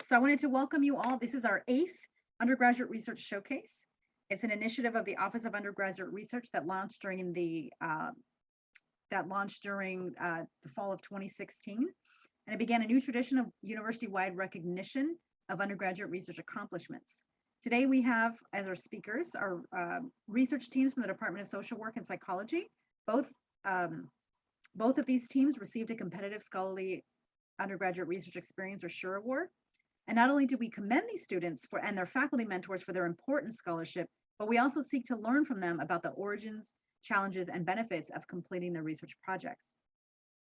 So I wanted to welcome you all. This is our 8th Undergraduate Research Showcase. It's an initiative of the Office of Undergraduate Research that launched during the fall of 2016. And it began a new tradition of university-wide recognition of undergraduate research accomplishments. Today we have as our speakers our research teams from the Department of Social Work and Psychology. Both of these teams received a competitive scholarly undergraduate research experience or SURE award. And not only do we commend these students and their faculty mentors for their important scholarship, but we also seek to learn from them about the origins, challenges, and benefits of completing their research projects.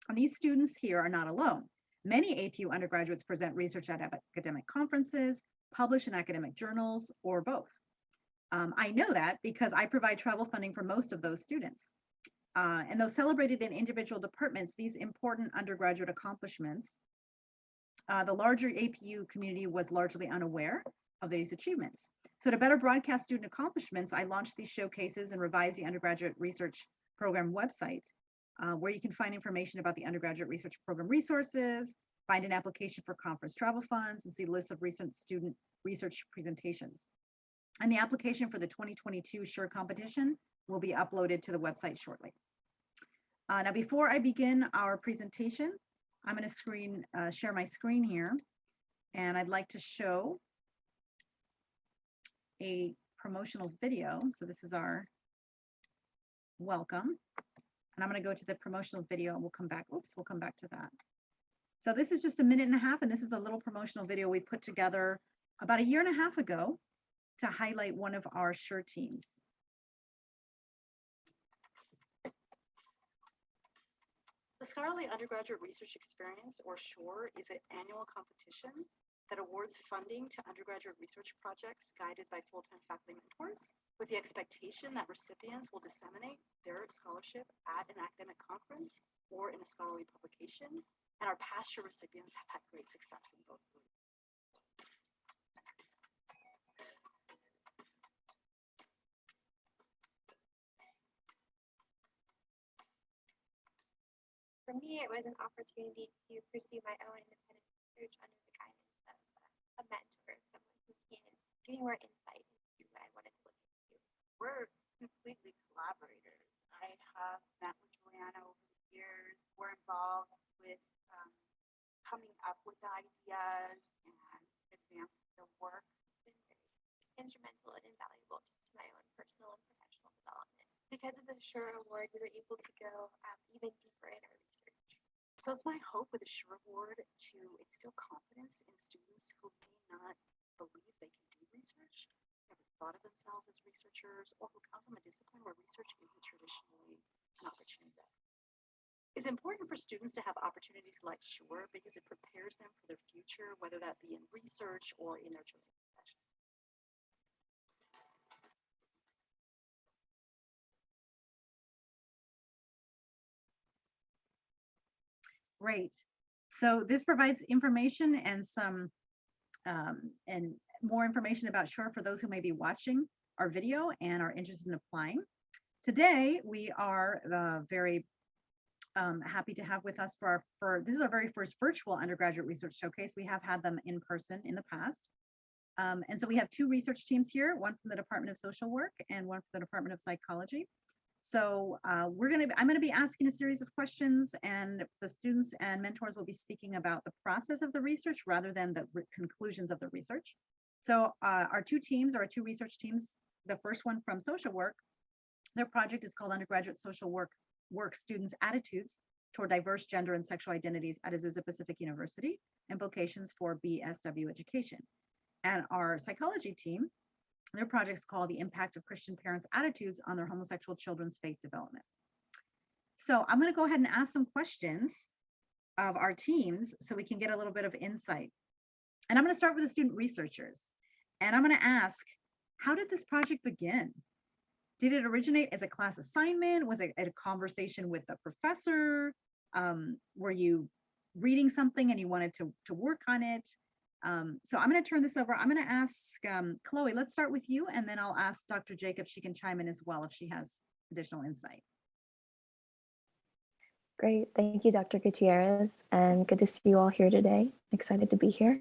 And these students here are not alone. Many APU undergraduates present research at academic conferences, publish in academic journals, or both. I know that because I provide travel funding for most of those students. And though celebrated in individual departments, these important undergraduate accomplishments, the larger APU community was largely unaware of these achievements. So to better broadcast student accomplishments, I launched these showcases and revised the undergraduate research program website, where you can find information about the undergraduate research program resources, find an application for conference travel funds, and see lists of recent student research presentations. And the application for the 2022 SURE competition will be uploaded to the website shortly. Now, before I begin our presentation, I'm going to share my screen here, and I'd like to show a promotional video. So this is our welcome, and I'm going to go to the promotional video, and we'll come back to that. So this is just a minute and a half, and this is a little promotional video we put together about a year and a half ago to highlight one of our SURE teams. The Scholarly Undergraduate Research Experience, or SURE, is an annual competition that awards funding to undergraduate research projects guided by full-time faculty mentors, with the expectation that recipients will disseminate their scholarship at an academic conference or in a scholarly publication, and our past SURE recipients have had great success in both groups. For me, it was an opportunity to pursue my own independent research under the guidance of a mentor, someone who can give me more insight into what I wanted to look into. We're completely collaborators. I have met with Joanna over the years. We're involved with coming up with the ideas and advancing the work. It's been very instrumental and invaluable just to my own personal and professional development. Because of the SURE Award, we were able to go even deeper in our research. So it's my hope with the SURE Award to instill confidence in students who may not believe they can do research, never thought of themselves as researchers, or who come from a discipline where research isn't traditionally an opportunity. It's important for students to have opportunities like SURE because it prepares them for their future, whether that be in research or in their chosen profession. Great. So this provides information and some and more information about SURE for those who may be watching our video and are interested in applying. Today, we are very happy to have with us this is our very first virtual undergraduate research showcase. We have had them in person in the past. And so we have 2 research teams here, one from the Department of Social Work and one from the Department of Psychology. So I'm going to be asking a series of questions, and the students and mentors will be speaking about the process of the research rather than the conclusions of the research. So our 2 research teams, the first one from social work, their project is called Undergraduate Social Work Students' Attitudes Toward Diverse Gender and Sexual Identities at Azusa Pacific University, Implications for BSW Education. And our psychology team, their project is called The Impact of Christian Parents' Attitudes on Their Homosexual Children's Faith Development. So I'm going to go ahead and ask some questions of our teams so we can get a little bit of insight. And I'm going to start with the student researchers. And I'm going to ask, how did this project begin? Did it originate as a class assignment? Was it a conversation with the professor? Were you reading something and you wanted to work on it? So I'm going to turn this over. I'm going to ask Chloe, let's start with you, and then I'll ask Dr. Jake if she can chime in as well if she has additional insight. Great. Thank you, Dr. Gutierrez, and good to see you all here today. Excited to be here.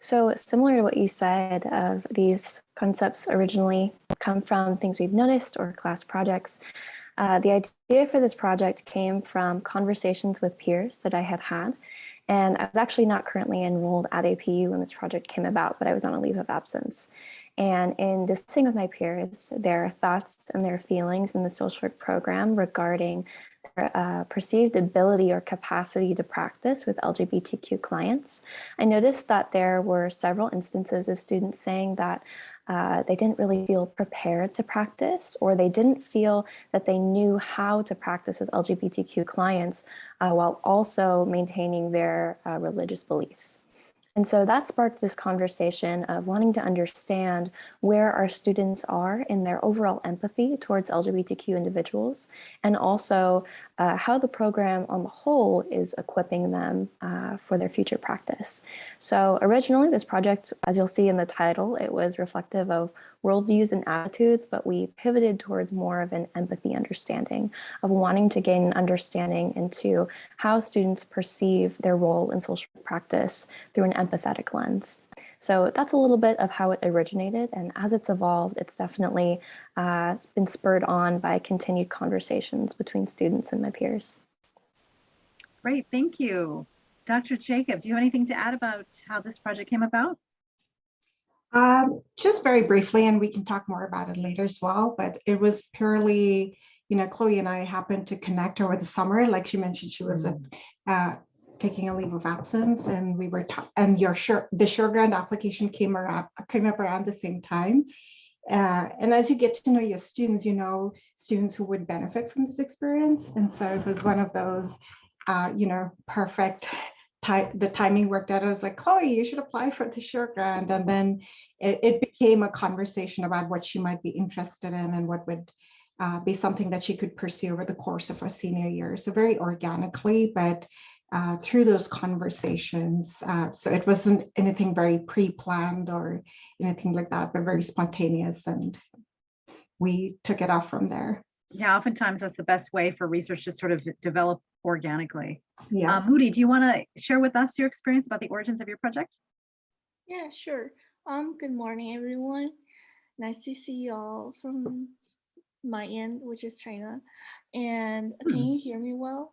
So similar to what you said, these concepts originally come from things we've noticed or class projects. The idea for this project came from conversations with peers that I had had. And I was actually not currently enrolled at APU when this project came about, but I was on a leave of absence. And in discussing with my peers their thoughts and their feelings in the social work program regarding their perceived ability or capacity to practice with LGBTQ clients, I noticed that there were several instances of students saying that they didn't really feel prepared to practice, or they didn't feel that they knew how to practice with LGBTQ clients while also maintaining their religious beliefs. And so that sparked this conversation of wanting to understand where our students are in their overall empathy towards LGBTQ individuals, and also how the program on the whole is equipping them for their future practice. So originally this project, as you'll see in the title, it was reflective of worldviews and attitudes, but we pivoted towards more of an empathy understanding of wanting to gain an understanding into how students perceive their role in social practice through an empathetic lens. So that's a little bit of how it originated, and as it's evolved, it's definitely been spurred on by continued conversations between students and my peers. Great, thank you. Dr. Jacob, do you have anything to add about how this project came about? Just very briefly, and we can talk more about it later as well, but it was purely, Chloe and I happened to connect over the summer. Like she mentioned, she was taking a leave of absence, and we were, and the Sure Grant application came up around the same time. And as you get to know your students, students who would benefit from this experience. And so it was one of those, perfect the timing worked out. I was like, Chloe, you should apply for the Sure Grant. And then it became a conversation about what she might be interested in and what would be something that she could pursue over the course of her senior year. So very organically, but through those conversations. So it wasn't anything very pre-planned or anything like that, but very spontaneous. And we took it off from there. Yeah, oftentimes that's the best way for research to sort of develop organically. Yeah. Moody, do you want to share with us your experience about the origins of your project? Yeah, sure. Good morning, everyone. Nice to see you all from my end, which is China. And can you hear me well?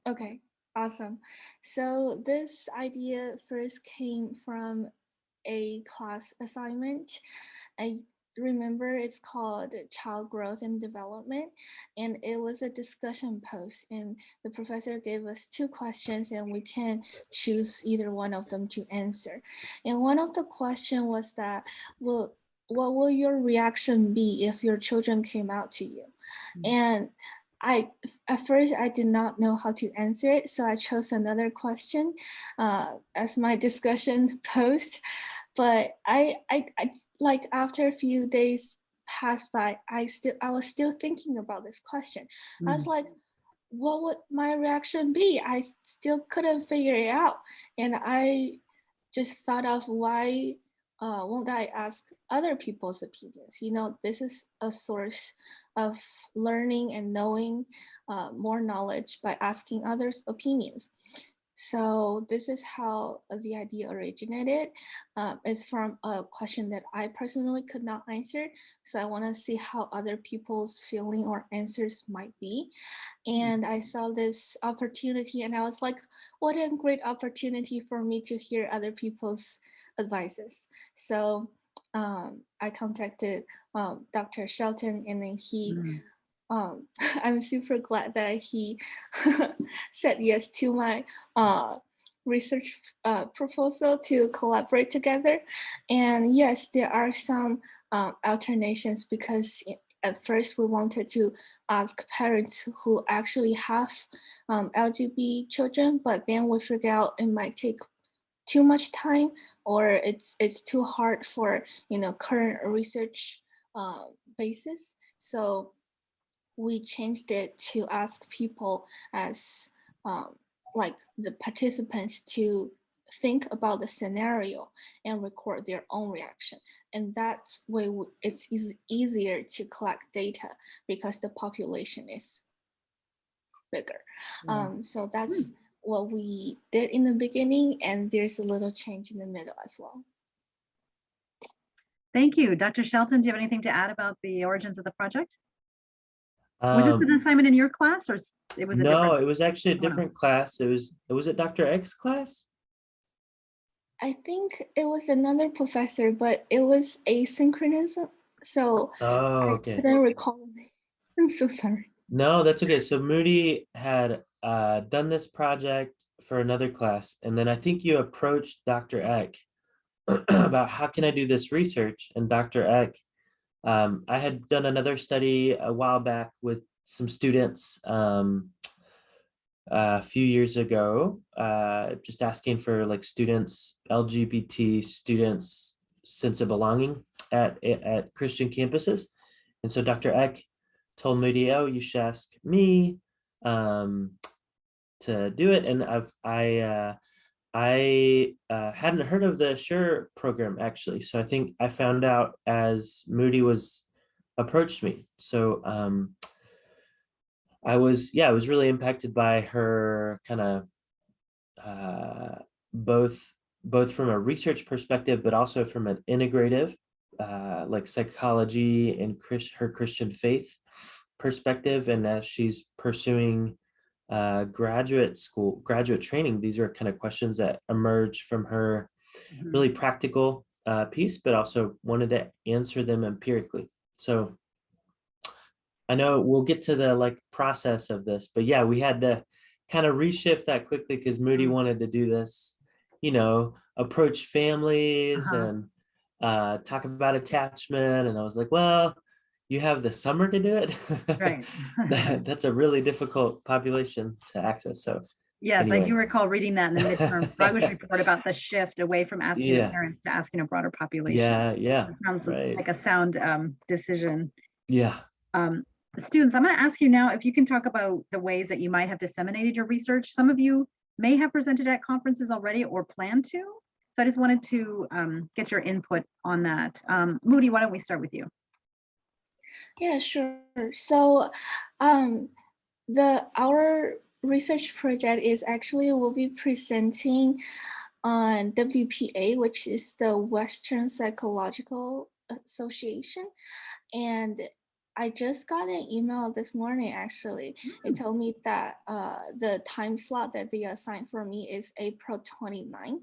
Okay, awesome. So this idea first came from a class assignment. I remember it's called Child Growth and Development, and it was a discussion post, and the professor gave us 2 questions and we can choose either one of them to answer. And one of the question was that, well, what will your reaction be if your children came out to you? And at first I did not know how to answer it, so I chose another question as my discussion post. But I like after a few days passed by, I was still thinking about this question. I was like, what would my reaction be? I still couldn't figure it out, and I just thought of why won't I ask other people's opinions? This is a source of learning and knowing more knowledge by asking others' opinions. So this is how the idea originated. It's from a question that I personally could not answer. So I want to see how other people's feeling or answers might be. And I saw this opportunity and I was like, what a great opportunity for me to hear other people's advices. So I contacted Dr. Shelton, and then he I'm super glad that he said yes to my research proposal to collaborate together. And yes, there are some alternations, because at first we wanted to ask parents who actually have LGBT children, but then we figured out it might take too much time, or it's too hard for current research basis. So we changed it to ask people as like the participants to think about the scenario and record their own reaction. And that way it's easier to collect data because the population is bigger. So that's what we did in the beginning, and there's a little change in the middle as well. Thank you. Dr. Shelton, do you have anything to add about the origins of the project? Was this an assignment in your class or it was a No, different? it was actually a someone else? different class. Was it Dr. X's class? I think it was another professor, but it was asynchronous, so Oh, I okay. couldn't recall the name. I'm so sorry. No, that's okay. So Moody had done this project for another class, and then I think you approached Dr. Eck about how can I do this research, and Dr. Eck, I had done another study a while back with some students a few years ago, just asking for like students, LGBT students' sense of belonging at Christian campuses. And so Dr. Eck told Moody, oh, you should ask me to do it. And I hadn't heard of the SURE program actually. So I think I found out as Moody was approached me. So I was really impacted by her kind of both from a research perspective, but also from an integrative, like psychology and her Christian faith perspective. And as she's pursuing graduate training, these are kind of questions that emerge from her really practical piece, but also wanted to answer them empirically. So I know we'll get to the like process of this, but yeah, we had to kind of reshift that quickly because Moody wanted to do this, approach families and talk about attachment. And I was like, well, you have the summer to do it. Right. That's a really difficult population to access. So Yes, I anyway. do recall reading that in the midterm progress report about the shift away from asking the parents to asking a broader population. Yeah. It sounds right. like a sound decision. Yeah. Students, I'm going to ask you now if you can talk about the ways that you might have disseminated your research. Some of you may have presented at conferences already or plan to. So I just wanted to get your input on that. Moody, why don't we start with you? Yeah, sure. So our research project is actually we'll be presenting on WPA, which is the Western Psychological Association. And I just got an email this morning, actually. It told me that the time slot that they assigned for me is April 29th,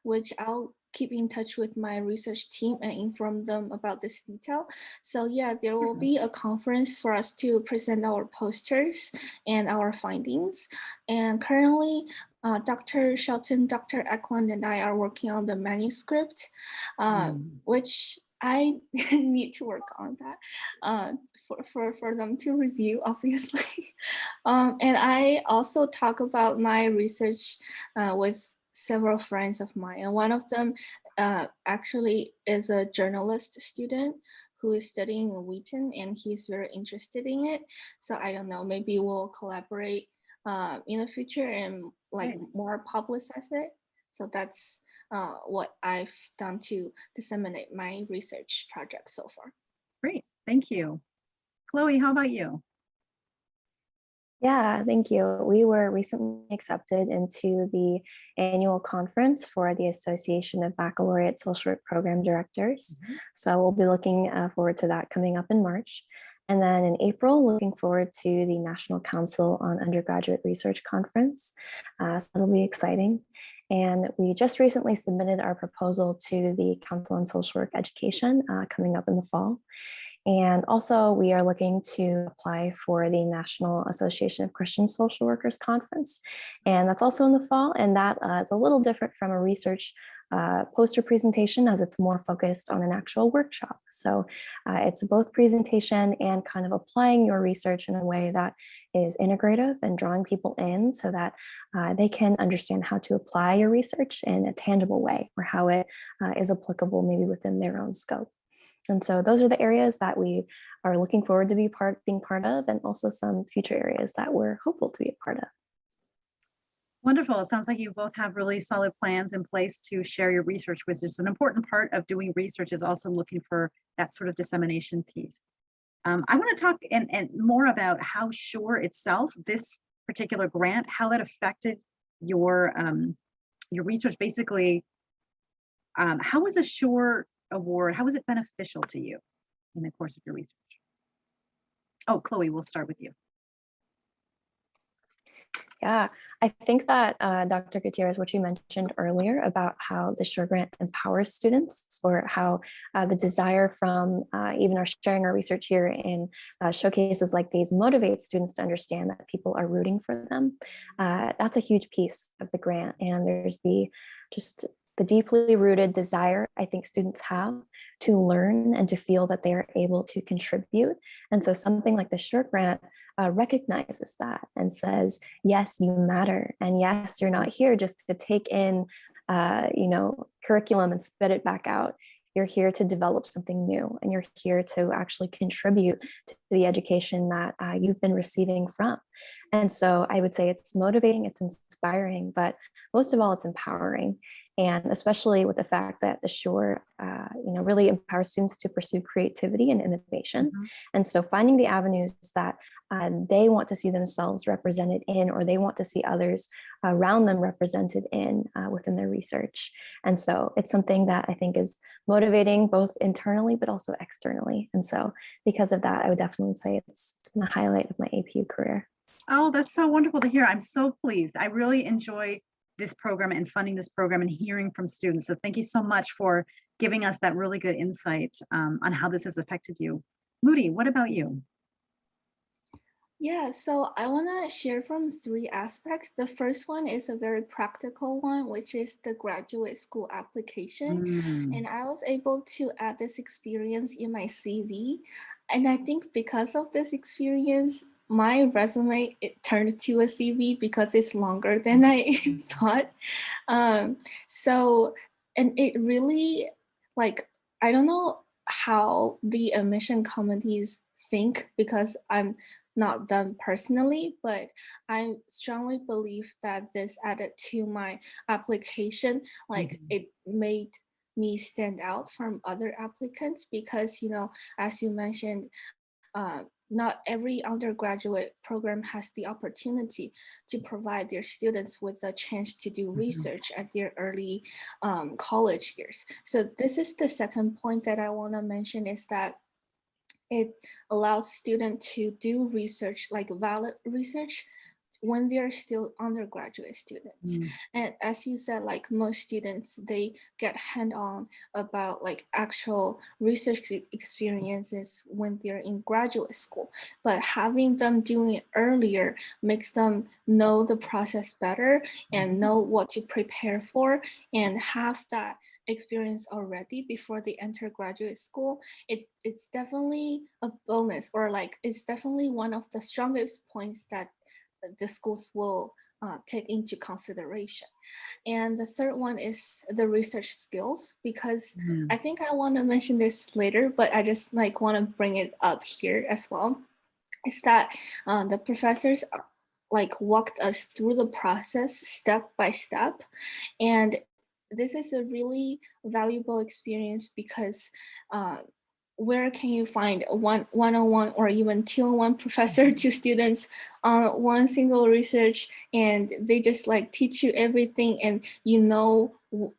which I'll keep in touch with my research team and inform them about this detail. So yeah, there will be a conference for us to present our posters and our findings. And currently, Dr. Shelton, Dr. Eklund, and I are working on the manuscript, which I need to work on that for them to review, obviously. And I also talk about my research with several friends of mine. And one of them actually is a journalist student who is studying in Wheaton, and he's very interested in it. So I don't know, maybe we'll collaborate in the future and like more publicize it. So that's what I've done to disseminate my research project so far. Great, thank you. Chloe, how about you? Yeah, thank you. We were recently accepted into the annual conference for the Association of Baccalaureate Social Work Program Directors. So we'll be looking forward to that coming up in March. And then in April, looking forward to the National Council on Undergraduate Research Conference. So it'll be exciting. And we just recently submitted our proposal to the Council on Social Work Education coming up in the fall. And also we are looking to apply for the National Association of Christian Social Workers Conference. And that's also in the fall. And that is a little different from a research poster presentation as it's more focused on an actual workshop. So it's both presentation and kind of applying your research in a way that is integrative and drawing people in so that they can understand how to apply your research in a tangible way or how it is applicable maybe within their own scope. And so those are the areas that we are looking forward to being part of, and also some future areas that we're hopeful to be a part of. Wonderful. It sounds like you both have really solid plans in place to share your research, which is an important part of doing research, is also looking for that sort of dissemination piece. I want to talk and more about how SURE itself, this particular grant, how that affected your research basically, how was a Shore Award, how was it beneficial to you in the course of your research? Oh, Chloe, we'll start with you. Yeah, I think that Dr. Gutierrez, what you mentioned earlier about how the Shore Grant empowers students, or how the desire from even our sharing our research here in showcases like these motivates students to understand that people are rooting for them. That's a huge piece of the grant. And there's the deeply rooted desire I think students have to learn and to feel that they are able to contribute. And so something like the Shore Grant recognizes that and says, yes, you matter. And yes, you're not here just to take in, curriculum and spit it back out. You're here to develop something new, and you're here to actually contribute to the education that you've been receiving from. And so I would say it's motivating, it's inspiring, but most of all, it's empowering. And especially with the fact that the Shore, really empowers students to pursue creativity and innovation. Mm-hmm. And so finding the avenues that they want to see themselves represented in, or they want to see others around them represented in within their research. And so it's something that I think is motivating both internally, but also externally. And so because of that, I would definitely say it's been a highlight of my APU career. Oh, that's so wonderful to hear. I'm so pleased. I really enjoy this program and funding this program and hearing from students. So thank you so much for giving us that really good insight on how this has affected you. Moody, what about you? Yeah, so I want to share from 3 aspects. The first one is a very practical one, which is the graduate school application. And I was able to add this experience in my CV. And I think because of this experience, my resume, it turned to a CV because it's longer than I thought. And it really, I don't know how the admission committees think, because I'm not done personally, but I strongly believe that this added to my application, it made me stand out from other applicants, because, as you mentioned, not every undergraduate program has the opportunity to provide their students with a chance to do research at their early college years. So this is the second point that I want to mention, is that it allows students to do research, like valid research, when they're still undergraduate students. And as you said, like most students, they get hand-on about actual research experiences when they're in graduate school. But having them doing it earlier makes them know the process better and know what to prepare for, and have that experience already before they enter graduate school. It's definitely a bonus, or it's definitely one of the strongest points that the schools will take into consideration. And the third one is the research skills, because I think I want to mention this later, but I just want to bring it up here as well. Is that the professors walked us through the process step by step, and this is a really valuable experience, because where can you find a one-on-one or even two-on-one professor to students on one single research, and they just teach you everything, and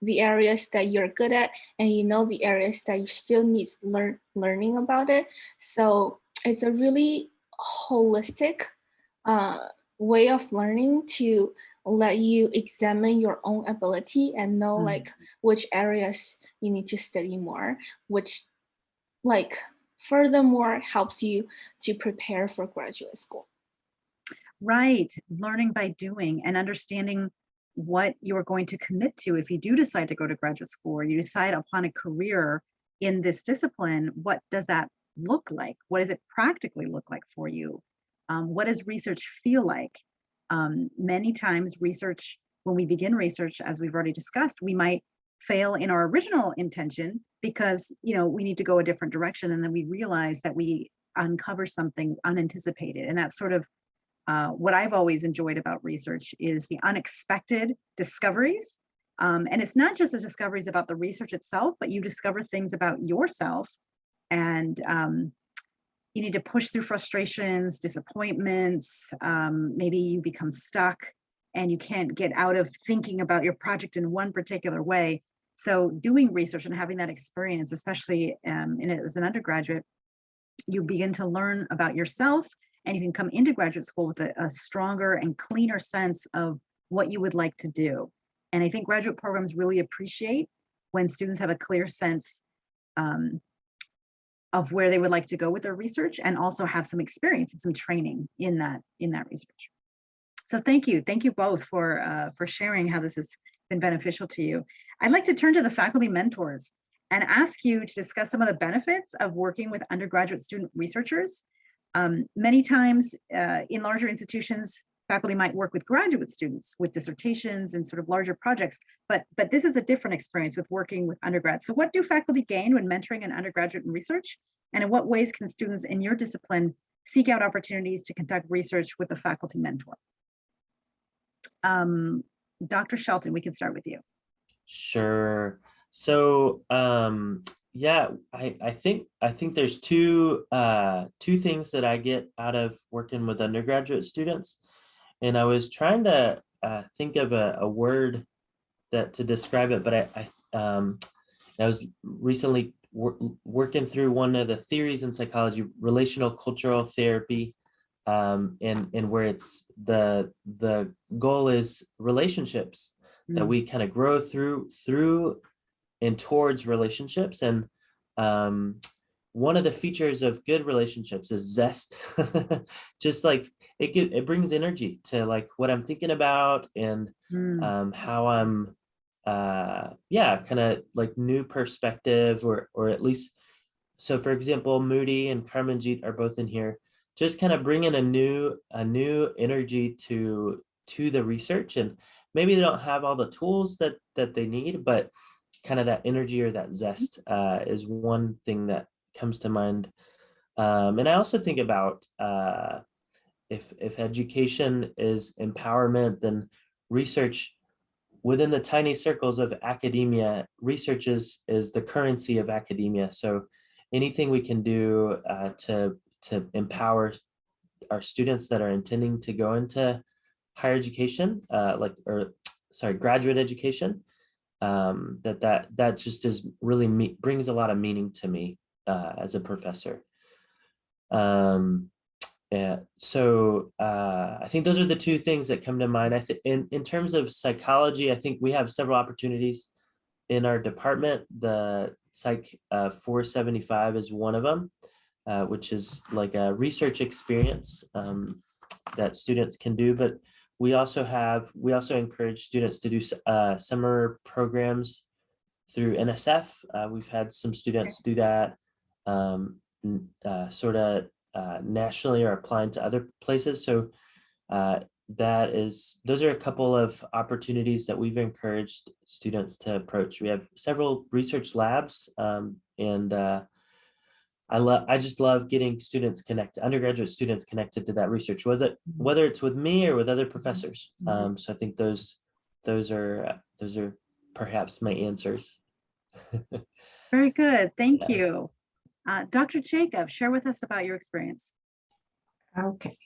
the areas that you're good at, and the areas that you still need learning about it. So it's a really holistic way of learning to let you examine your own ability and know which areas you need to study more, which furthermore helps you to prepare for graduate school. Right. Learning by doing and understanding what you're going to commit to if you do decide to go to graduate school, or you decide upon a career in this discipline. What does that look like? What does it practically look like for you? What does research feel like? Many times research, when we begin research, as we've already discussed, we might fail in our original intention because we need to go a different direction, and then we realize that we uncover something unanticipated. And that's sort of what I've always enjoyed about research, is the unexpected discoveries. And it's not just the discoveries about the research itself, but you discover things about yourself, and you need to push through frustrations, disappointments. Maybe you become stuck, and you can't get out of thinking about your project in one particular way. So doing research and having that experience, especially as an undergraduate, you begin to learn about yourself, and you can come into graduate school with a stronger and cleaner sense of what you would like to do. And I think graduate programs really appreciate when students have a clear sense of where they would like to go with their research, and also have some experience and some training in that research. So thank you both for sharing how this has been beneficial to you. I'd like to turn to the faculty mentors and ask you to discuss some of the benefits of working with undergraduate student researchers. Many times in larger institutions, faculty might work with graduate students with dissertations and sort of larger projects, but this is a different experience with working with undergrads. So what do faculty gain when mentoring an undergraduate in research? And in what ways can students in your discipline seek out opportunities to conduct research with a faculty mentor? Dr. Shelton, we can start with you. Sure. So yeah, I think there's two things that I get out of working with undergraduate students, and I was trying to think of a word to describe it, but I was recently working through one of the theories in psychology, relational cultural therapy, and where it's the goal is relationships, that we kind of grow through and towards relationships. And one of the features of good relationships is zest. Just like it brings energy to like what I'm thinking about, and how I'm kind of like new perspective, or at least, so for example, Moody and Carmenjit are both in here, just kind of bringing a new energy to the research. And maybe they don't have all the tools that they need, but kind of that energy or that zest is one thing that comes to mind. And I also think about if education is empowerment, then research within the tiny circles of academia, research is the currency of academia. So anything we can do to empower our students that are intending to go into higher education, graduate education, that just is really brings a lot of meaning to me as a professor. So I think those are the two things that come to mind. I think in terms of psychology, I think we have several opportunities in our department. The Psych 475 is one of them, which is like a research experience that students can do. But we also encourage students to do summer programs through NSF. We've had some students do that nationally, or applying to other places. So those are a couple of opportunities that we've encouraged students to approach. We have several research labs, and I just love getting students connected, undergraduate students connected to that research, whether it's with me or with other professors. So I think those are perhaps my answers. Very good, thank you. Dr. Jacob, share with us about your experience. Okay.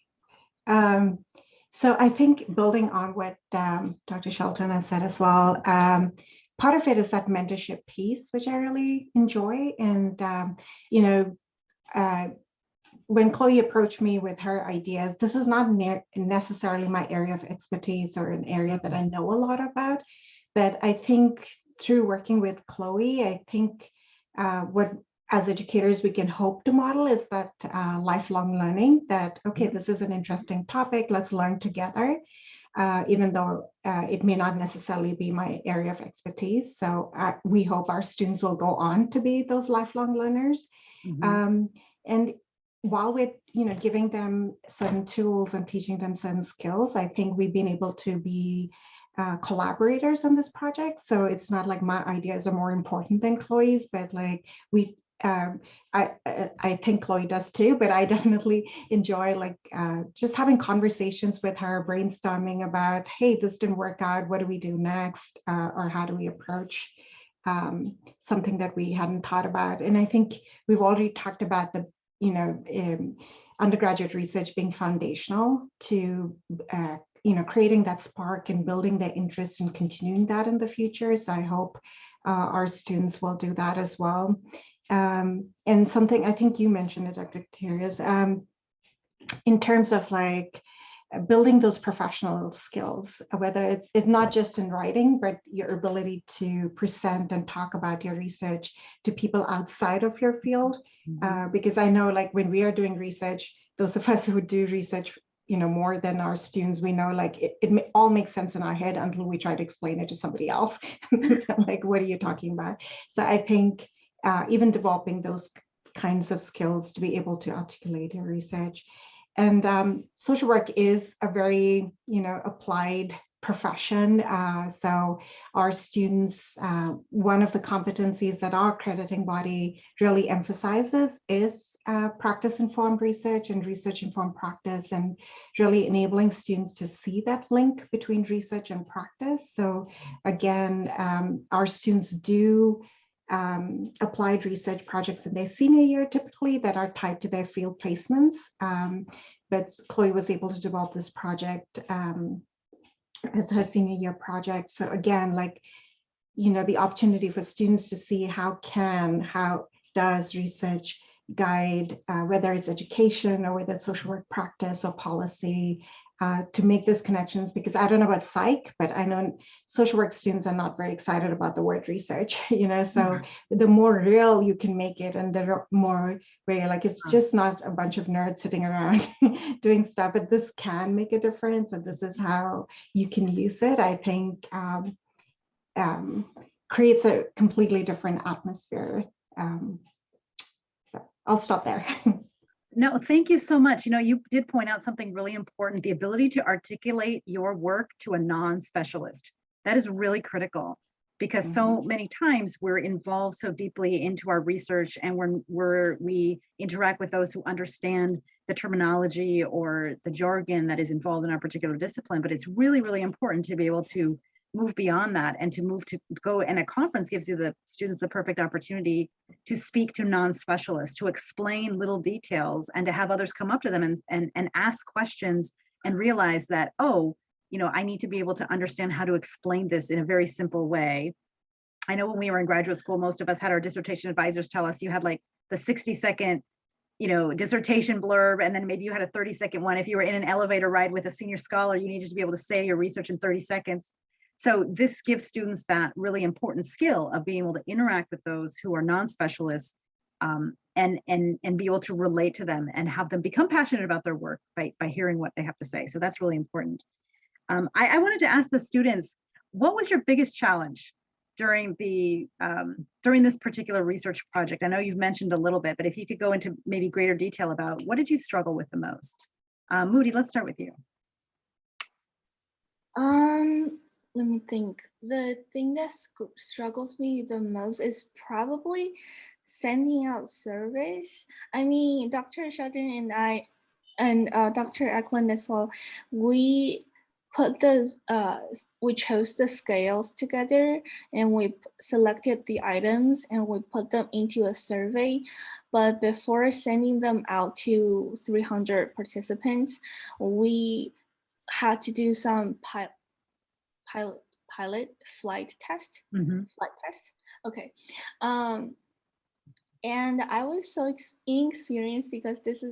So I think building on what Dr. Shelton has said as well, part of it is that mentorship piece, which I really enjoy. And, when Chloe approached me with her ideas, this is not necessarily my area of expertise or an area that I know a lot about, but I think through working with Chloe, I think what as educators we can hope to model is that lifelong learning, that, okay, this is an interesting topic, let's learn together, even though it may not necessarily be my area of expertise. So we hope our students will go on to be those lifelong learners. And while we're giving them certain tools and teaching them certain skills, I think we've been able to be collaborators on this project. So it's not like my ideas are more important than Chloe's, but like I think Chloe does too, but I definitely enjoy like just having conversations with her, brainstorming about, hey, this didn't work out, what do we do next? Or how do we approach something that we hadn't thought about? And I think we've already talked about the, undergraduate research being foundational to creating that spark and building their interest and continuing that in the future. So I hope our students will do that as well. And something I think you mentioned it, Dr. Gutierrez, in terms of like building those professional skills, whether it's not just in writing, but your ability to present and talk about your research to people outside of your field. Because I know, like, when we are doing research, those of us who do research, more than our students, we know, like, it all makes sense in our head until we try to explain it to somebody else. Like, what are you talking about? So I think even developing those kinds of skills to be able to articulate your research. And social work is a very, applied profession. So our students, one of the competencies that our accrediting body really emphasizes is practice-informed research and research-informed practice, and really enabling students to see that link between research and practice. So again, our students do applied research projects in their senior year, typically, that are tied to their field placements. But Chloe was able to develop this project as her senior year project. So again, like, the opportunity for students to see how does research guide, whether it's education or whether it's social work practice or policy, to make these connections, because I don't know about psych, but I know social work students are not very excited about the word research, so the more real you can make it, and the more where you're like, it's just not a bunch of nerds sitting around doing stuff, but this can make a difference, and this is how you can use it, I think, creates a completely different atmosphere. So I'll stop there. No, thank you so much. You did point out something really important, the ability to articulate your work to a non-specialist. That is really critical, because so many times we're involved so deeply into our research, and we interact with those who understand the terminology or the jargon that is involved in our particular discipline. But it's really, really important to be able to move beyond that, and to go, and a conference gives you the students the perfect opportunity to speak to non-specialists, to explain little details, and to have others come up to them and ask questions, and realize that, I need to be able to understand how to explain this in a very simple way. I know when we were in graduate school, most of us had our dissertation advisors tell us you had like the 60-second dissertation blurb, and then maybe you had a 30-second one. If you were in an elevator ride with a senior scholar, you needed to be able to say your research in 30 seconds. So this gives students that really important skill of being able to interact with those who are non-specialists, and be able to relate to them and have them become passionate about their work by hearing what they have to say. So that's really important. I wanted to ask the students, what was your biggest challenge during this particular research project? I know you've mentioned a little bit, but if you could go into maybe greater detail about what did you struggle with the most? Moody, let's start with you. Let me think. The thing that struggles me the most is probably sending out surveys. I mean, Dr. Shelton and I, and Dr. Eklund as well, we chose the scales together, and we selected the items, and we put them into a survey. But before sending them out to 300 participants, we had to do some flight test. Okay. And I was so inexperienced, because this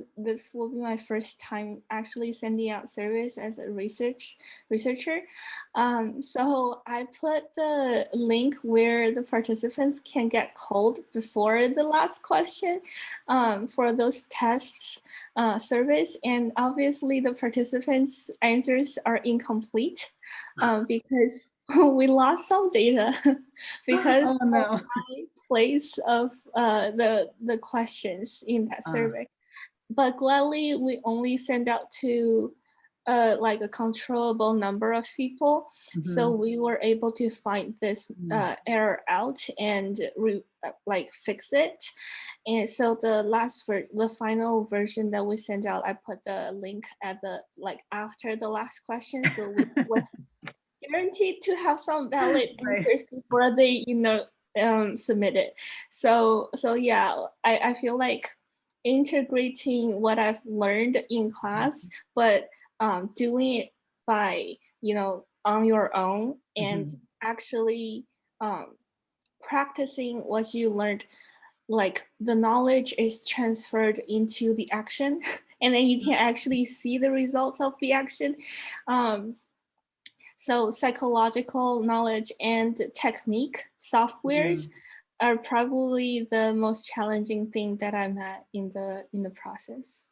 will be my first time actually sending out surveys as a researcher. So I put the link where the participants can get called before the last question for those tests surveys, and obviously the participants' answers are incomplete because we lost some data because of my place of the questions in that survey. But gladly, we only send out to like a controllable number of people. So we were able to find this error out and fix it. And so the final version that we sent out, I put the link at after the last question. So we were guaranteed to have some valid answers before they, submit it. So yeah, I feel like integrating what I've learned in class, but doing it by, on your own and actually practicing what you learned. Like the knowledge is transferred into the action and then you can actually see the results of the action. So psychological knowledge and technique softwares are probably the most challenging thing that I met in the process.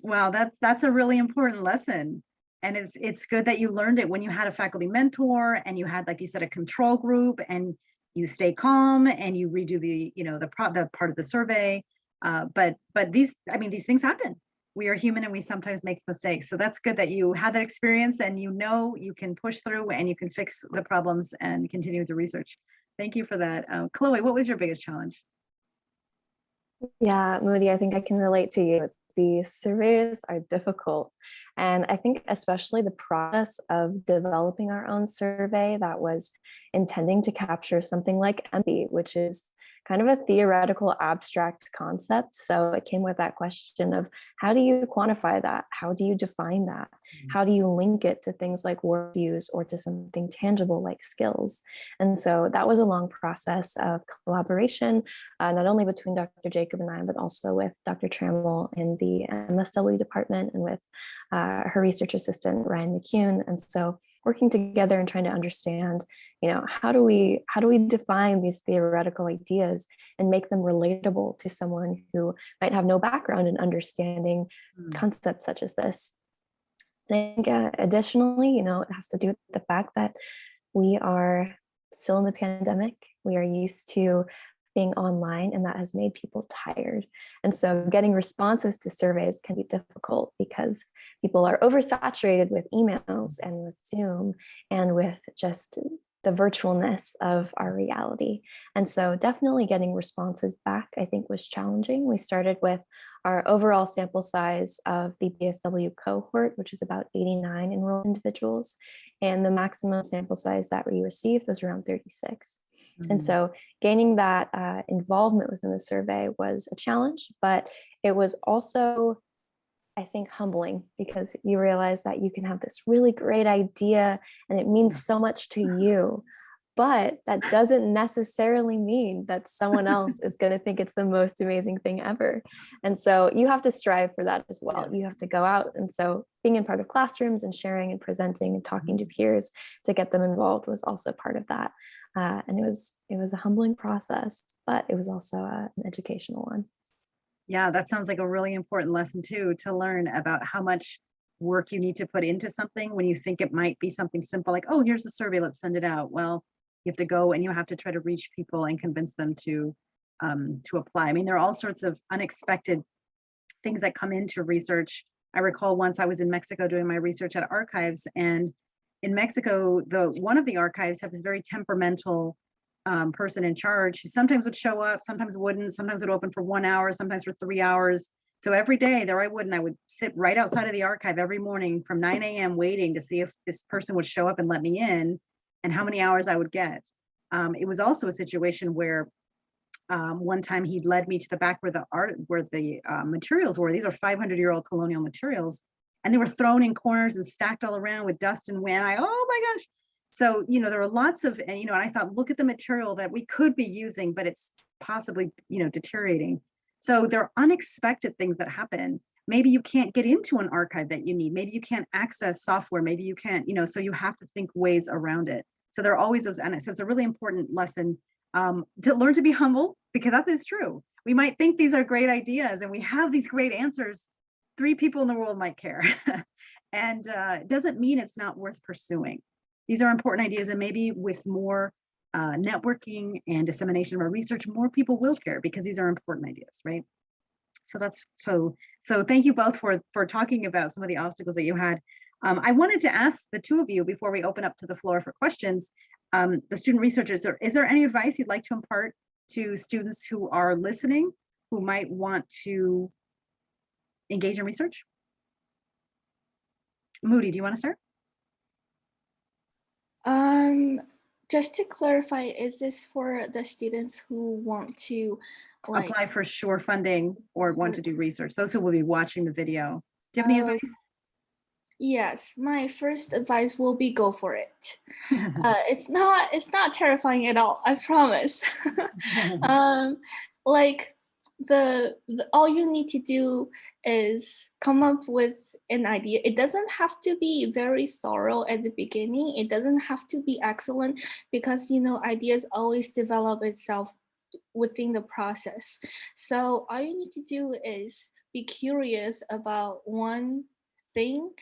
Wow, that's a really important lesson. And it's good that you learned it when you had a faculty mentor and you had, like you said, a control group, and you stay calm and you redo the, the part of the survey. But these things happen. We are human and we sometimes make mistakes. So that's good that you had that experience and you can push through and you can fix the problems and continue with the research. Thank you for that. Chloe, what was your biggest challenge? Yeah, Moody, I think I can relate to you. The surveys are difficult. And I think especially the process of developing our own survey that was intending to capture something like empathy, which is kind of a theoretical abstract concept. So it came with that question of how do you quantify that? How do you define that? How do you link it to things like word use or to something tangible like skills? And so that was a long process of collaboration, not only between Dr. Jacob and I, but also with Dr. Trammell in the MSW department and with her research assistant, Ryan McCune. And so working together and trying to understand, how do we define these theoretical ideas and make them relatable to someone who might have no background in understanding concepts such as this. And I think additionally, it has to do with the fact that we are still in the pandemic. We are used to being online, and that has made people tired. And so getting responses to surveys can be difficult because people are oversaturated with emails and with Zoom and with just the virtualness of our reality. And so definitely getting responses back, I think, was challenging. We started with our overall sample size of the BSW cohort, which is about 89 enrolled individuals. And the maximum sample size that we received was around 36. And so gaining that involvement within the survey was a challenge, but it was also, I think, humbling, because you realize that you can have this really great idea and it means so much to you, but that doesn't necessarily mean that someone else is going to think it's the most amazing thing ever. And so you have to strive for that as well. You have to go out. And so being in part of classrooms and sharing and presenting and talking to peers to get them involved was also part of that. And it was a humbling process, but it was also an educational one. Yeah, that sounds like a really important lesson too, to learn about how much work you need to put into something when you think it might be something simple, like, oh, here's the survey, let's send it out. Well, you have to go and you have to try to reach people and convince them to apply. I mean, there are all sorts of unexpected things that come into research. I recall once I was in Mexico doing my research at archives, and in Mexico, one of the archives had this very temperamental person in charge who sometimes would show up, sometimes wouldn't, sometimes would open for 1 hour, sometimes for 3 hours. So every day there I would sit right outside of the archive every morning from 9 a.m. waiting to see if this person would show up and let me in and how many hours I would get. It was also a situation where one time he led me to the back where the materials were. These are 500-year-old colonial materials, and they were thrown in corners and stacked all around with dust and wind. Oh my gosh. So, there are lots of, and I thought, look at the material that we could be using, but it's possibly, deteriorating. So there are unexpected things that happen. Maybe you can't get into an archive that you need. Maybe you can't access software. Maybe you can't, so you have to think ways around it. So there are always those, and so it's a really important lesson to learn to be humble, because that is true. We might think these are great ideas and we have these great answers. 3 people in the world might care. And it doesn't mean it's not worth pursuing. These are important ideas, and maybe with more networking and dissemination of our research, more people will care, because these are important ideas, right? So that's so thank you both for talking about some of the obstacles that you had. I wanted to ask the two of you before we open up to the floor for questions, the student researchers, is there any advice you'd like to impart to students who are listening, who might want to engage in research? Moody, do you want to start? Just to clarify, is this for the students who want to apply for SURE funding or want to do research? Those who will be watching the video. Do you have any advice? Yes, my first advice will be go for it. It's not terrifying at all, I promise. um, like the all you need to do is come up with an idea. It doesn't have to be very thorough at the beginning. It doesn't have to be excellent because ideas always develop itself within the process. So all you need to do is be curious about one thing,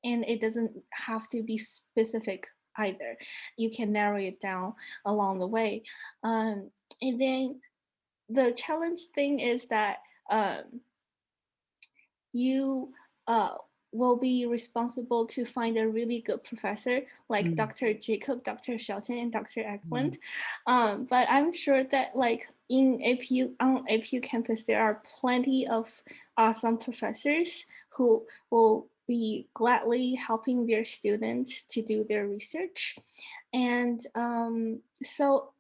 and it doesn't have to be specific either. You can narrow it down along the way. And then the challenge thing is that you uh, will be responsible to find a really good professor like Dr. Jacob, Dr. Shelton, and Dr. Eklund. But I'm sure that in APU campus, there are plenty of awesome professors who will be gladly helping their students to do their research. And so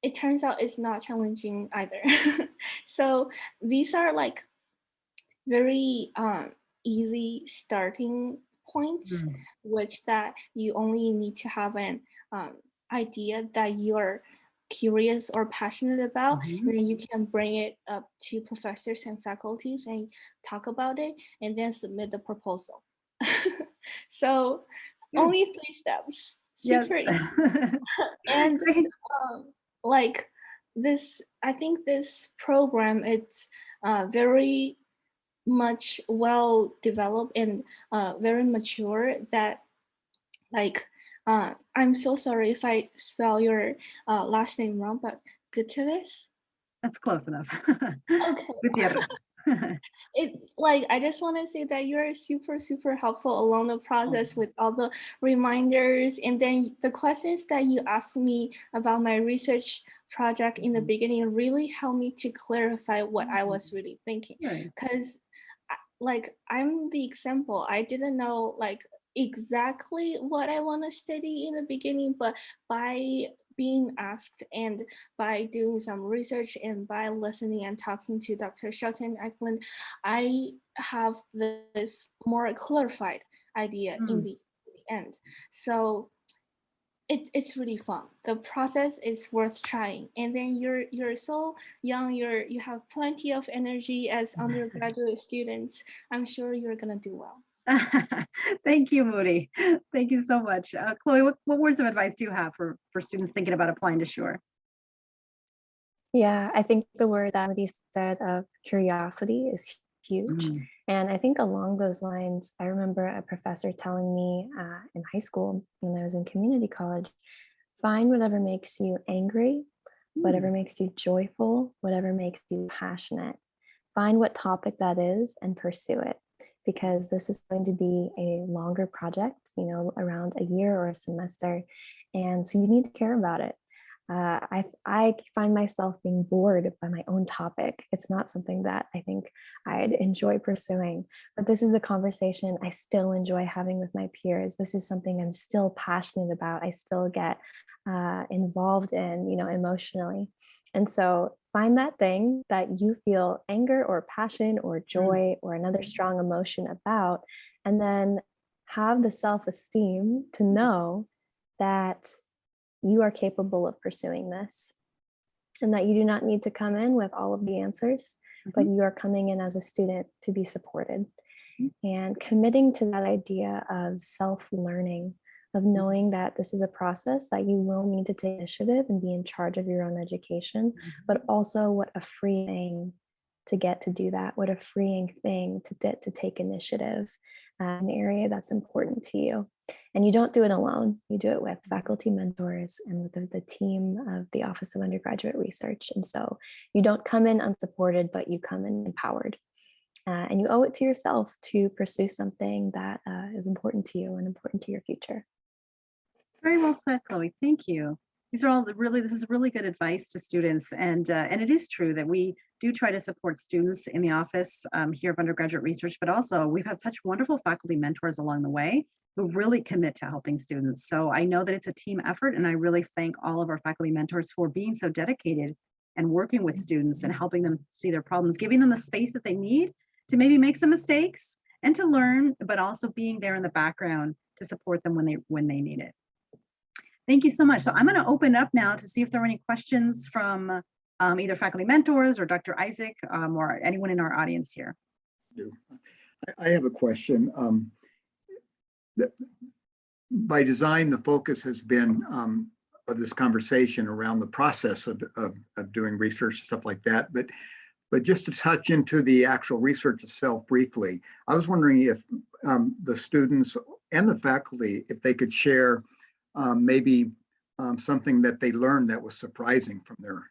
it turns out it's not challenging either. So these are very easy starting points, which that you only need to have an idea that you're curious or passionate about, and then you can bring it up to professors and faculties and talk about it, and then submit the proposal. So only 3 steps, Yes. super easy. And Great. like this, I think this program, it's very much well developed and very mature, that I'm so sorry if I spell your last name wrong, but Gutierrez. That's close enough. Okay. Gutierrez. I just want to say that you're super helpful along the process with all the reminders, and then the questions that you asked me about my research project in the beginning really helped me to clarify what I was really thinking. Because I'm the example. I didn't know exactly what I want to study in the beginning, but by being asked and by doing some research and by listening and talking to Dr. Shelton Eklund, I have this more clarified idea in the end. So it's really fun. The process is worth trying. And then you're so young, you have plenty of energy as undergraduate students. I'm sure you're gonna do well. Thank you, Moody. Thank you so much. Chloe, what words of advice do you have for students thinking about applying to SURE? Yeah, I think the word that Mudi said of curiosity is huge. And I think along those lines, I remember a professor telling me in high school when I was in community college, find whatever makes you angry, whatever makes you joyful, whatever makes you passionate. Find what topic that is and pursue it, because this is going to be a longer project, around a year or a semester. And so you need to care about it. I find myself being bored by my own topic. It's not something that I think I'd enjoy pursuing, but this is a conversation I still enjoy having with my peers. This is something I'm still passionate about. I still get involved in, emotionally. And so find that thing that you feel anger or passion or joy or another strong emotion about, and then have the self-esteem to know that you are capable of pursuing this, and that you do not need to come in with all of the answers, but you are coming in as a student to be supported. And committing to that idea of self-learning, of knowing that this is a process that you will need to take initiative and be in charge of your own education, but also what a freeing thing to get to do that, what a freeing thing to take initiative in an area that's important to you. And you don't do it alone. You do it with faculty mentors and with the team of the Office of Undergraduate Research. And so you don't come in unsupported, but you come in empowered. And you owe it to yourself to pursue something that is important to you and important to your future. Very well said, Chloe. Thank you. These are all this is really good advice to students. And it is true that we do try to support students in the office here of Undergraduate Research, but also we've had such wonderful faculty mentors along the way who really commit to helping students. So I know that it's a team effort, and I really thank all of our faculty mentors for being so dedicated and working with students and helping them see their problems, giving them the space that they need to maybe make some mistakes and to learn, but also being there in the background to support them when they need it. Thank you so much. So I'm going to open up now to see if there are any questions from either faculty mentors or Dr. Isaac or anyone in our audience here. I have a question. By design, the focus has been of this conversation around the process of doing research, stuff like that. But just to touch into the actual research itself briefly, I was wondering if the students and the faculty, if they could share maybe something that they learned that was surprising from their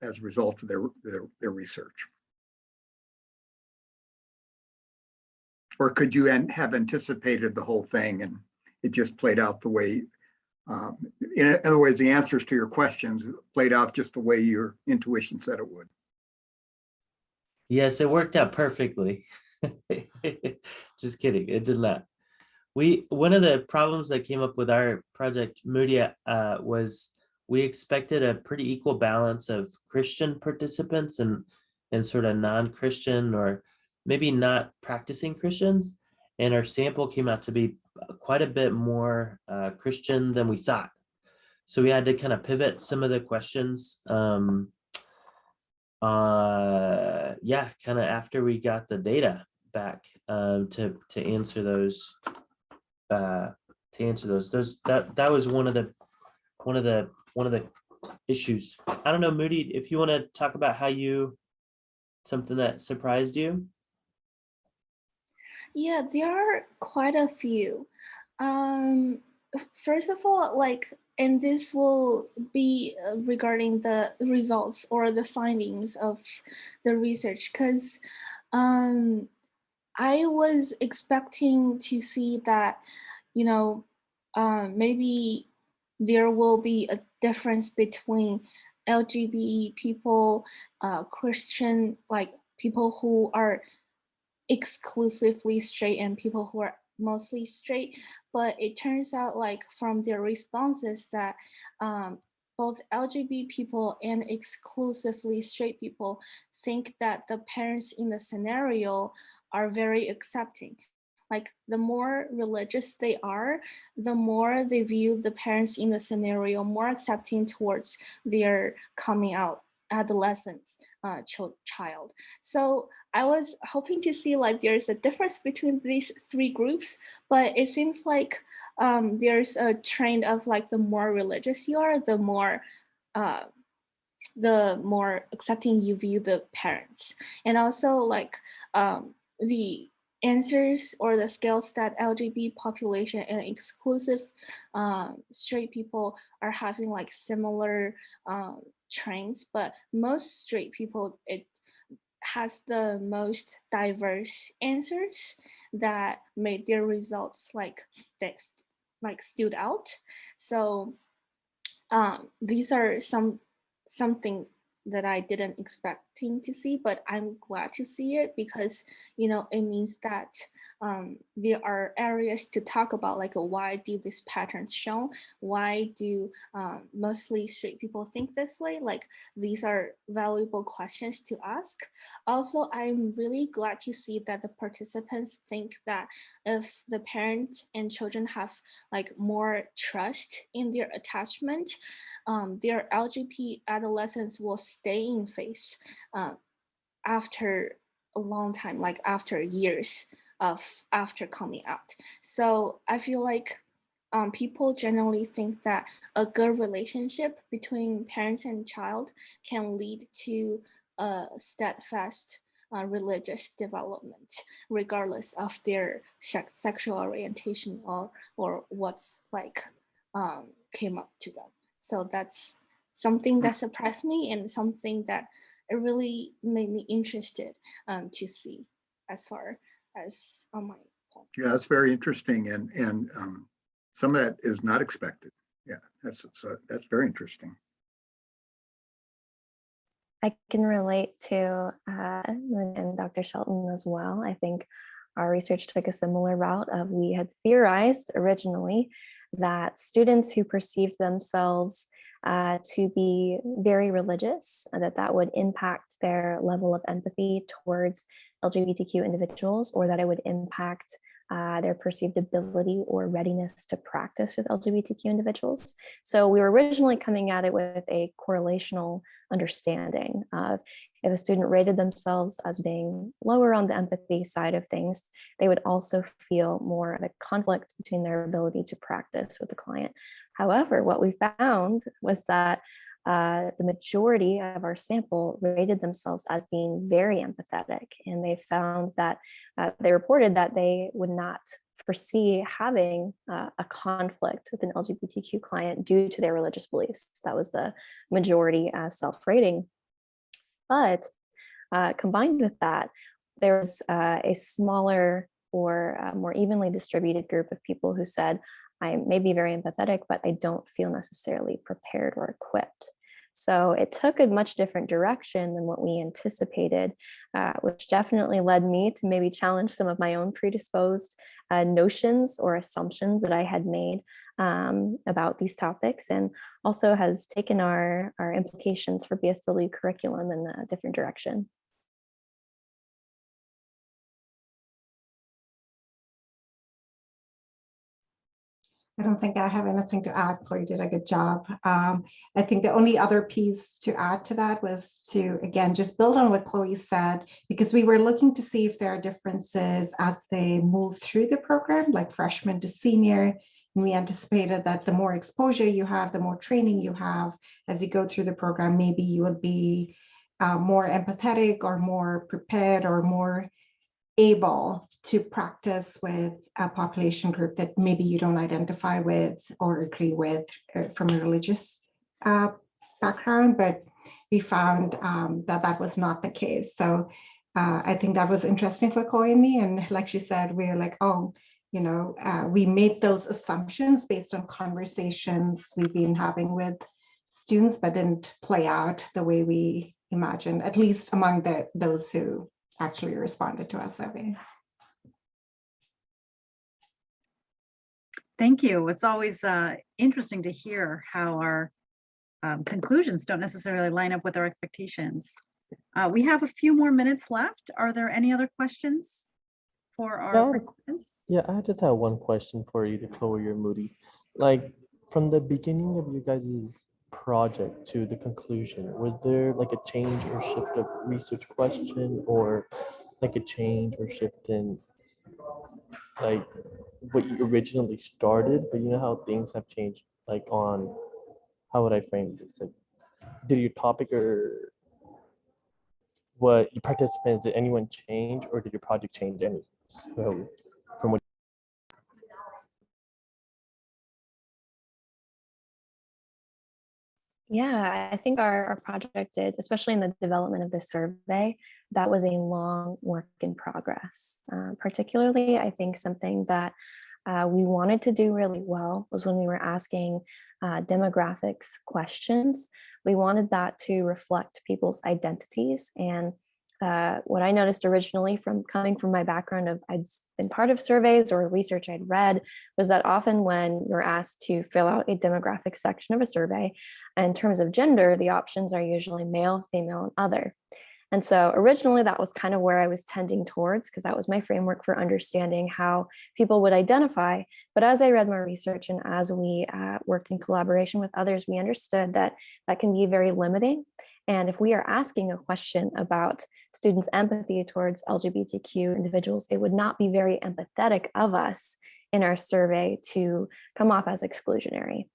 as a result of their research. Or could you have anticipated the whole thing and it just played out the way, in other words, the answers to your questions played out just the way your intuition said it would? Yes, it worked out perfectly. Just kidding, it did not. One of the problems that came up with our project, Moody, was we expected a pretty equal balance of Christian participants and sort of non-Christian or maybe not practicing Christians. And our sample came out to be quite a bit more Christian than we thought. So we had to kind of pivot some of the questions. Yeah, kind of after we got the data back to answer those. That was one of the issues. I don't know, Moody, if you want to talk about something that surprised you. Yeah, there are quite a few. First of all, like, and this will be regarding the results or the findings of the research, because I was expecting to see that, you know, maybe there will be a difference between LGBT people, Christian, like people who are exclusively straight and people who are mostly straight, but it turns out like from their responses that both LGBT people and exclusively straight people think that the parents in the scenario are very accepting. Like the more religious they are, the more they view the parents in the scenario more accepting towards their coming out adolescent child. So I was hoping to see like there's a difference between these three groups, but it seems like there's a trend of like the more religious you are, the more accepting you view the parents. And also like the answers or the skills that LGBT population and exclusive straight people are having like similar traits, but most straight people, it has the most diverse answers that made their results like stood out. So these are something that I didn't expecting to see, but I'm glad to see it because, you know, it means that there are areas to talk about, like why do these patterns show? Why do mostly straight people think this way? Like these are valuable questions to ask. Also, I'm really glad to see that the participants think that if the parents and children have like more trust in their attachment, their LGBT adolescents will stay in faith after a long time, like after years of after coming out. So I feel like people generally think that a good relationship between parents and child can lead to a steadfast religious development, regardless of their sexual orientation or what's like came up to them. So that's something that surprised me and something that it really made me interested to see as far as on my point. Yeah, that's very interesting, and some of that is not expected. Yeah, that's very interesting. I can relate to and Dr. Shelton as well. I think our research took a similar route of we had theorized originally that students who perceived themselves to be very religious, that would impact their level of empathy towards LGBTQ individuals, or that it would impact their perceived ability or readiness to practice with LGBTQ individuals. So we were originally coming at it with a correlational understanding of if a student rated themselves as being lower on the empathy side of things, they would also feel more of a conflict between their ability to practice with the client. However, what we found was that the majority of our sample rated themselves as being very empathetic, and they found that they reported that they would not foresee having a conflict with an LGBTQ client due to their religious beliefs. That was the majority as self-rating. But combined with that, there was a smaller or more evenly distributed group of people who said, I may be very empathetic, but I don't feel necessarily prepared or equipped. So it took a much different direction than what we anticipated, which definitely led me to maybe challenge some of my own predisposed notions or assumptions that I had made about these topics, and also has taken our implications for BSW curriculum in a different direction. I don't think I have anything to add. Chloe did a good job. I think the only other piece to add to that was to, again, just build on what Chloe said, because we were looking to see if there are differences as they move through the program, like freshman to senior. And we anticipated that the more exposure you have, the more training you have as you go through the program, maybe you would be more empathetic or more prepared or more able to practice with a population group that maybe you don't identify with or agree with from a religious background, but we found that that was not the case. So I think that was interesting for Chloe and me. And like she said, we were like, oh, you know, we made those assumptions based on conversations we've been having with students, but didn't play out the way we imagined, at least among those who actually responded to our survey. Thank you. It's always interesting to hear how our conclusions don't necessarily line up with our expectations. We have a few more minutes left. Are there any other questions for our participants? Yeah, I just have one question for you to Chloe or Moody. Like, from the beginning of you guys' project to the conclusion, was there like a change or shift of research question, or like a change or shift in like what you originally started? But you know how things have changed, like on, how would I frame this? Like, did your topic or what you participants, did anyone change, or did your project change any? So from what Yeah, I think our project did, especially in the development of this survey, that was a long work in progress. Particularly, I think something that we wanted to do really well was when we were asking demographics questions. We wanted that to reflect people's identities. And what I noticed originally from coming from my background of I'd been part of surveys or research I'd read was that often when you're asked to fill out a demographic section of a survey, in terms of gender, the options are usually male, female, and other. And so originally that was kind of where I was tending towards, because that was my framework for understanding how people would identify. But as I read more research and as we worked in collaboration with others, we understood that that can be very limiting. And if we are asking a question about students' empathy towards LGBTQ individuals, it would not be very empathetic of us in our survey to come off as exclusionary.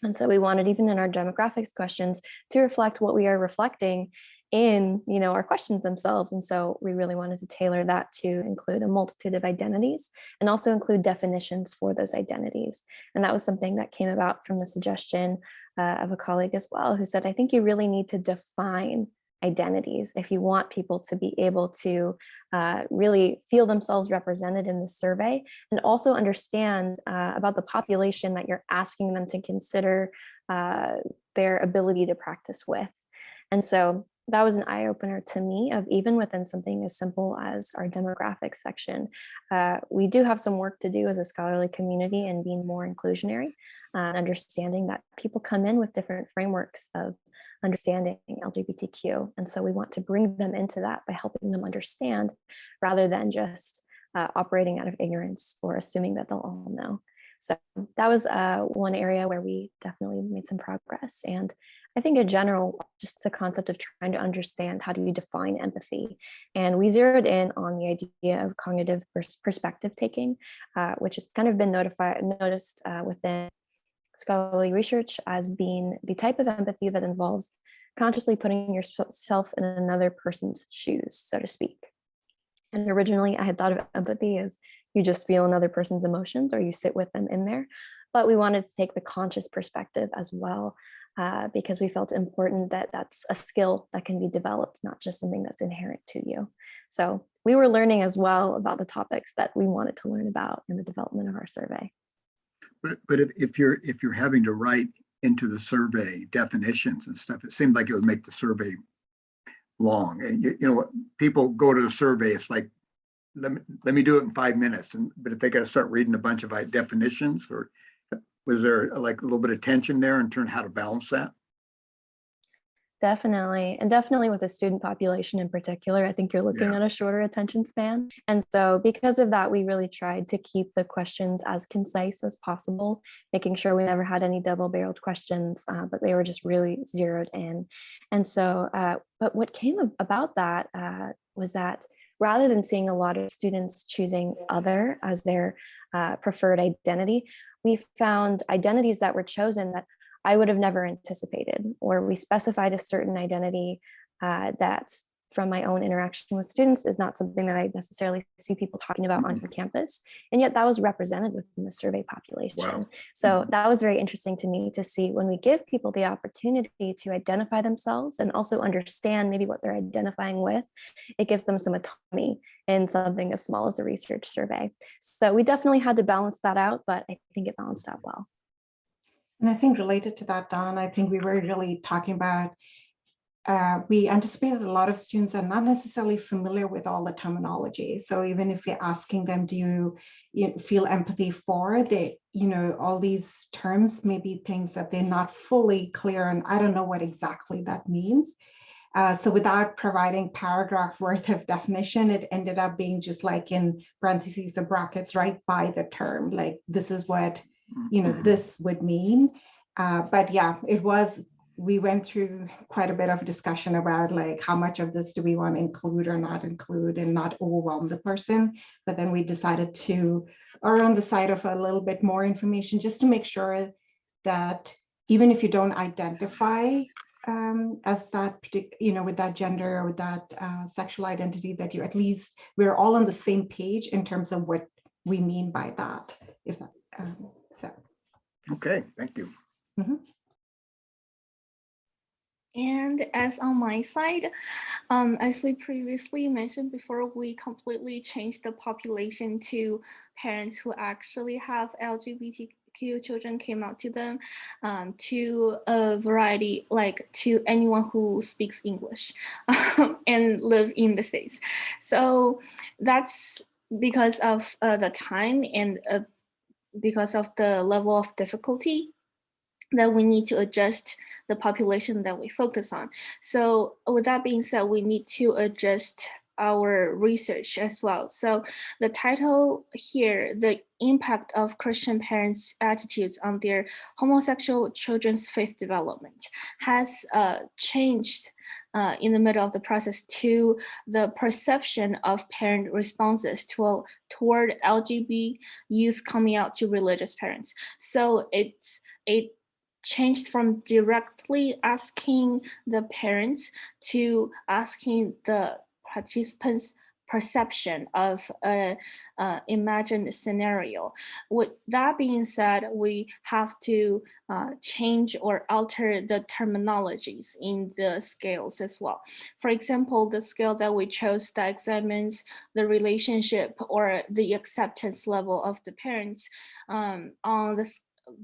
And so we wanted, even in our demographics questions, to reflect what we are reflecting in, you know, our questions themselves. And so we really wanted to tailor that to include a multitude of identities and also include definitions for those identities. And that was something that came about from the suggestion of a colleague as well, who said, I think you really need to define identities if you want people to be able to really feel themselves represented in the survey, and also understand about the population that you're asking them to consider their ability to practice with. And so that was an eye opener to me of even within something as simple as our demographics section. We do have some work to do as a scholarly community and being more inclusionary, understanding that people come in with different frameworks of understanding LGBTQ. And so we want to bring them into that by helping them understand rather than just operating out of ignorance or assuming that they'll all know. So that was one area where we definitely made some progress. And I think in general, just the concept of trying to understand how do you define empathy. And we zeroed in on the idea of cognitive perspective taking, which has kind of been noticed within scholarly research as being the type of empathy that involves consciously putting yourself in another person's shoes, so to speak. And originally I had thought of empathy as you just feel another person's emotions or you sit with them in there. But we wanted to take the conscious perspective as well, because we felt important that that's a skill that can be developed, not just something that's inherent to you. So we were learning as well about the topics that we wanted to learn about in the development of our survey. But if you're having to write into the survey definitions and stuff, it seemed like it would make the survey long. And you know, people go to the survey, it's like, let me do it in 5 minutes. But if they got to start reading a bunch of definitions, or was there like a little bit of tension there in terms of how to balance that? Definitely. And definitely with the student population in particular, I think you're looking at a shorter attention span. And so because of that, we really tried to keep the questions as concise as possible, making sure we never had any double-barreled questions, but they were just really zeroed in. And so, but what came about that was that rather than seeing a lot of students choosing other as their preferred identity, we found identities that were chosen that I would have never anticipated, or we specified a certain identity that from my own interaction with students is not something that I necessarily see people talking about on campus. And yet that was represented within the survey population. Wow. So that was very interesting to me to see when we give people the opportunity to identify themselves and also understand maybe what they're identifying with, it gives them some autonomy in something as small as a research survey. So we definitely had to balance that out, but I think it balanced out well. And I think related to that, Don, I think we were really talking about, we anticipated a lot of students are not necessarily familiar with all the terminology. So even if you're asking them, do you feel empathy for, they, all these terms may be things that they're not fully clear, and I don't know what exactly that means. So without providing paragraph worth of definition, it ended up being just like in parentheses or brackets right by the term, like this is what this would mean. But yeah, we went through quite a bit of discussion about like how much of this do we want to include or not include and not overwhelm the person. But then we decided to err on the side of a little bit more information just to make sure that even if you don't identify as that, with that gender or with that sexual identity, that you at least, we're all on the same page in terms of what we mean by that, if that, so. Okay, thank you. And as on my side, as we previously mentioned before, we completely changed the population to parents who actually have LGBTQ children came out to them, to a variety, like to anyone who speaks English and live in the States. So that's because of the time and because of the level of difficulty that we need to adjust the population that we focus on. So with that being said, we need to adjust our research as well. So the title here, the impact of Christian parents' attitudes on their homosexual children's faith development, has changed in the middle of the process to the perception of parent responses toward LGBT youth coming out to religious parents. So it changed from directly asking the parents to asking the participants' perception of an imagined scenario. With that being said, we have to change or alter the terminologies in the scales as well. For example, the scale that we chose that examines the relationship or the acceptance level of the parents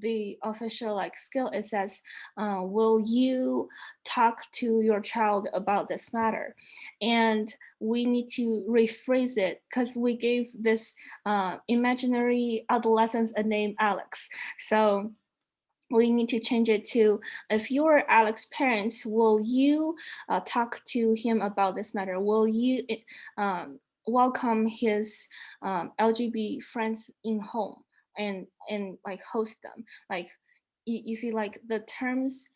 the official like skill, it says, will you talk to your child about this matter? And we need to rephrase it because we gave this imaginary adolescent a name Alex. So we need to change it to, if you're Alex's parents, will you talk to him about this matter? Will you welcome his LGBT friends in home and like host them? Like you see, like the terms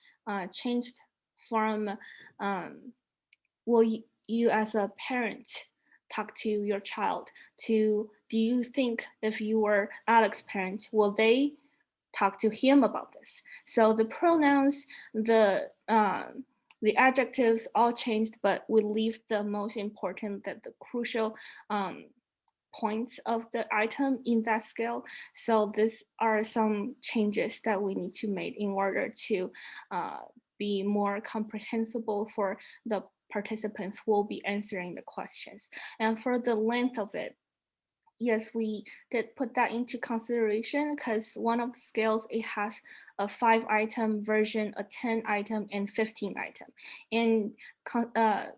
changed from will you as a parent talk to your child to, do you think if you were Alex's parent, will they talk to him about this? So the pronouns, the adjectives all changed, but we leave the most important, the crucial points of the item in that scale. So these are some changes that we need to make in order to be more comprehensible for the participants who will be answering the questions. And for the length of it, yes, we did put that into consideration because one of the scales, it has a 5-item version, a 10-item, and 15-item. And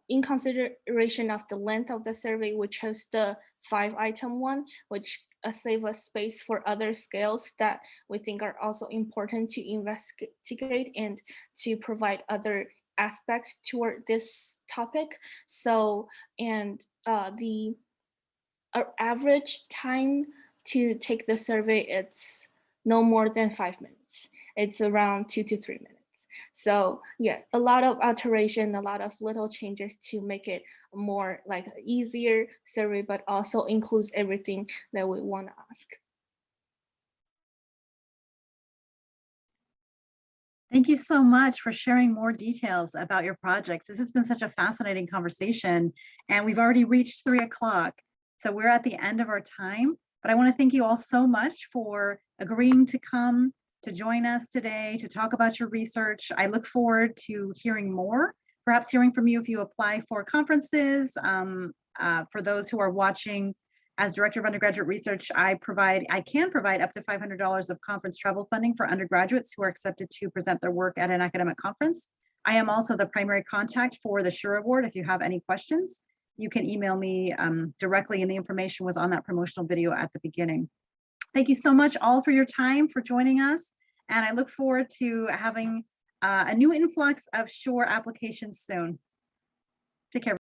in consideration of the length of the survey, we chose the 5-item one, which save us space for other scales that we think are also important to investigate and to provide other aspects toward this topic. So, and our average time to take the survey, it's no more than 5 minutes. It's around 2 to 3 minutes. So yeah, a lot of alteration, a lot of little changes to make it more like easier survey, but also includes everything that we want to ask. Thank you so much for sharing more details about your projects. This has been such a fascinating conversation, and we've already reached 3 o'clock. So we're at the end of our time, but I want to thank you all so much for agreeing to come to join us today to talk about your research. I look forward to hearing more, perhaps hearing from you if you apply for conferences. For those who are watching, as Director of Undergraduate Research, I can provide up to $500 of conference travel funding for undergraduates who are accepted to present their work at an academic conference. I am also the primary contact for the SURE Award. If you have any questions, you can email me directly, and the information was on that promotional video at the beginning. Thank you so much all for your time, for joining us. And I look forward to having a new influx of SURE applications soon. Take care.